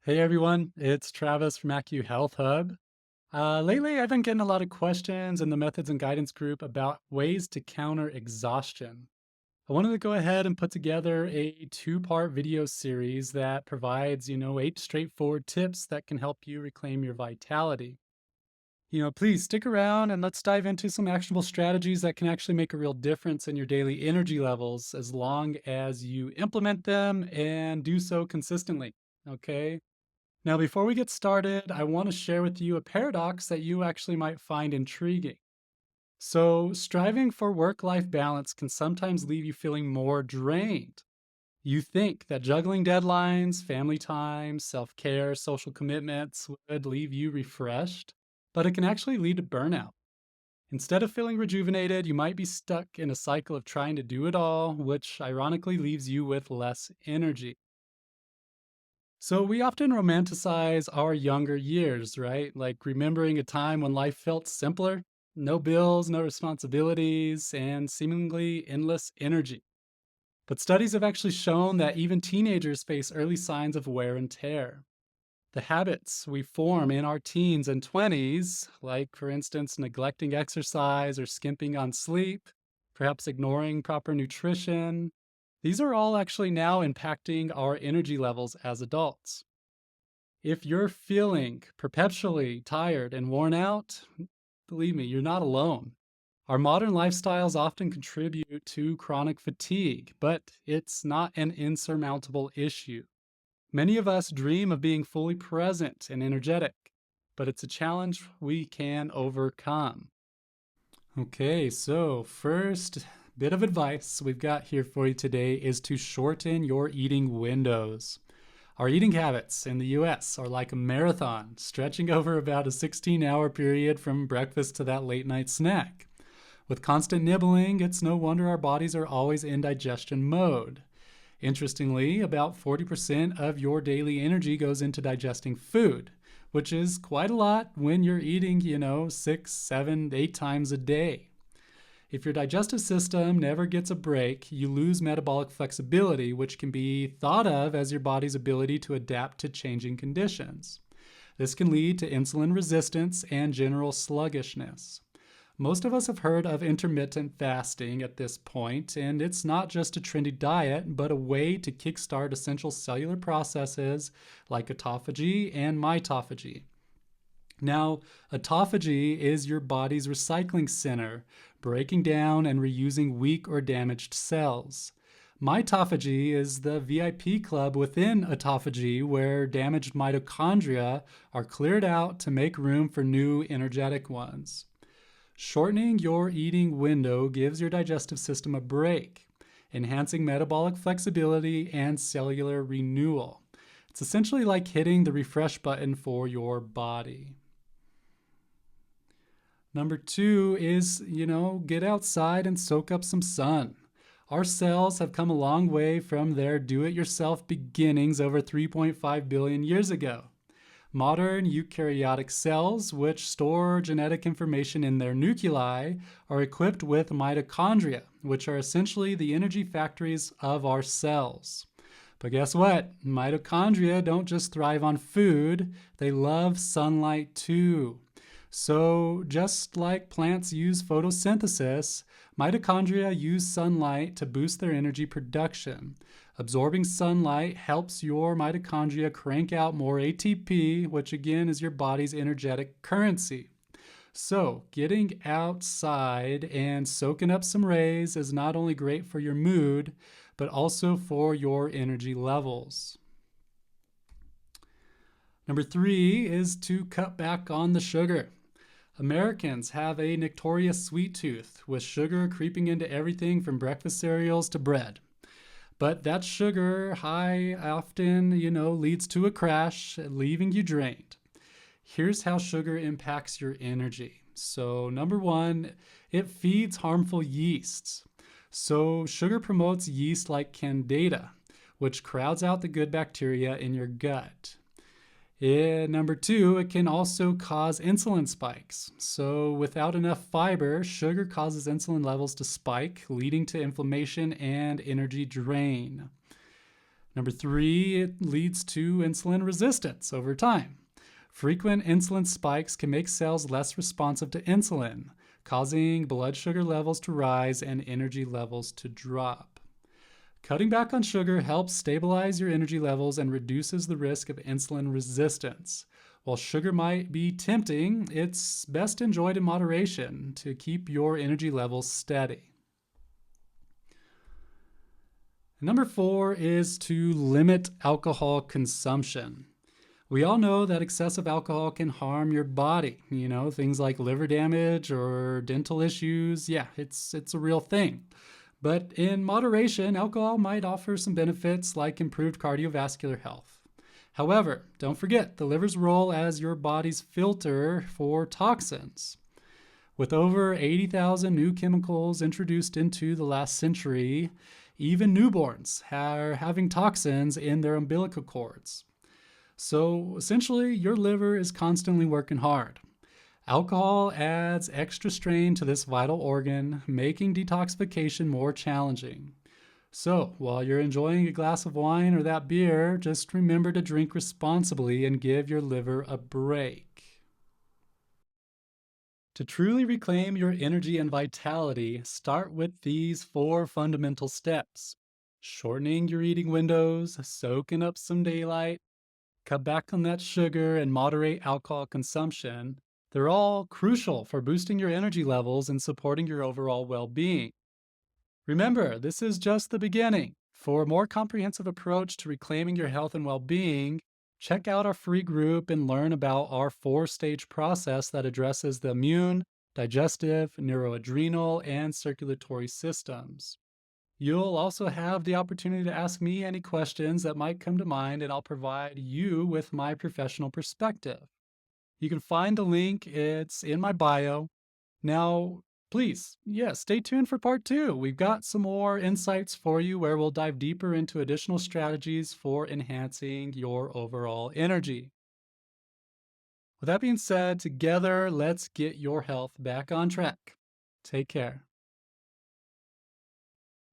Hey everyone, it's Travis from AcuHealth Hub. Lately, I've been getting a lot of questions in the methods and guidance group about ways to counter exhaustion. I wanted to go ahead and put together a two-part video series that provides, eight straightforward tips that can help you reclaim your vitality. Please stick around and let's dive into some actionable strategies that can actually make a real difference in your daily energy levels as long as you implement them and do so consistently. Okay. Now, before we get started, I want to share with you a paradox that you actually might find intriguing. So, striving for work life balance can sometimes leave you feeling more drained. You think that juggling deadlines, family time, self care, social commitments would leave you refreshed, but it can actually lead to burnout. Instead of feeling rejuvenated, you might be stuck in a cycle of trying to do it all, which ironically leaves you with less energy. So we often romanticize our younger years, right? Like remembering a time when life felt simpler, no bills, no responsibilities, and seemingly endless energy. But studies have actually shown that even teenagers face early signs of wear and tear. The habits we form in our teens and 20s, like for instance, neglecting exercise or skimping on sleep, perhaps ignoring proper nutrition, these are all actually now impacting our energy levels as adults. If you're feeling perpetually tired and worn out, believe me, you're not alone. Our modern lifestyles often contribute to chronic fatigue, but it's not an insurmountable issue. Many of us dream of being fully present and energetic, but it's a challenge we can overcome. Okay, so first bit of advice we've got here for you today is to shorten your eating windows. Our eating habits in the US are like a marathon, stretching over about a 16-hour period from breakfast to that late night snack. With constant nibbling, it's no wonder our bodies are always in digestion mode. Interestingly, about 40% of your daily energy goes into digesting food, which is quite a lot when you're eating, 6, 7, 8 times a day. If your digestive system never gets a break, you lose metabolic flexibility, which can be thought of as your body's ability to adapt to changing conditions. This can lead to insulin resistance and general sluggishness. Most of us have heard of intermittent fasting at this point, and it's not just a trendy diet, but a way to kickstart essential cellular processes like autophagy and mitophagy. Now, autophagy is your body's recycling center, breaking down and reusing weak or damaged cells. Mitophagy is the VIP club within autophagy where damaged mitochondria are cleared out to make room for new energetic ones. Shortening your eating window gives your digestive system a break, enhancing metabolic flexibility and cellular renewal. It's essentially like hitting the refresh button for your body. Number two is, get outside and soak up some sun. Our cells have come a long way from their do it yourself beginnings over 3.5 billion years ago. Modern eukaryotic cells, which store genetic information in their nuclei, are equipped with mitochondria, which are essentially the energy factories of our cells. But guess what? Mitochondria don't just thrive on food, they love sunlight too. So, just like plants use photosynthesis, mitochondria use sunlight to boost their energy production. Absorbing sunlight helps your mitochondria crank out more ATP, which again is your body's energetic currency. So, getting outside and soaking up some rays is not only great for your mood, but also for your energy levels. Number three is to cut back on the sugar. Americans have a notorious sweet tooth, with sugar creeping into everything from breakfast cereals to bread. But that sugar high often, leads to a crash, leaving you drained. Here's how sugar impacts your energy. So, number one, it feeds harmful yeasts. So, sugar promotes yeast like Candida, which crowds out the good bacteria in your gut. Number two, it can also cause insulin spikes. So, without enough fiber, sugar causes insulin levels to spike, leading to inflammation and energy drain. Number three, it leads to insulin resistance over time. Frequent insulin spikes can make cells less responsive to insulin, causing blood sugar levels to rise and energy levels to drop. Cutting back on sugar helps stabilize your energy levels and reduces the risk of insulin resistance. While sugar might be tempting, it's best enjoyed in moderation to keep your energy levels steady. Number four is to limit alcohol consumption. We all know that excessive alcohol can harm your body. Things like liver damage or dental issues. Yeah, it's a real thing. But in moderation, alcohol might offer some benefits like improved cardiovascular health. However, don't forget the liver's role as your body's filter for toxins. With over 80,000 new chemicals introduced into the last century, even newborns are having toxins in their umbilical cords. So essentially, your liver is constantly working hard. Alcohol adds extra strain to this vital organ, making detoxification more challenging. So, while you're enjoying a glass of wine or that beer, just remember to drink responsibly and give your liver a break. To truly reclaim your energy and vitality, start with these four fundamental steps: shortening your eating windows, soaking up some daylight, cut back on that sugar, and moderate alcohol consumption. They're all crucial for boosting your energy levels and supporting your overall well being. Remember, this is just the beginning. For a more comprehensive approach to reclaiming your health and well being, check out our free group and learn about our four-stage process that addresses the immune, digestive, neuroadrenal, and circulatory systems. You'll also have the opportunity to ask me any questions that might come to mind, and I'll provide you with my professional perspective. You can find the link, it's in my bio. Now, please, stay tuned for part two. We've got some more insights for you where we'll dive deeper into additional strategies for enhancing your overall energy. With that being said, together, let's get your health back on track. Take care.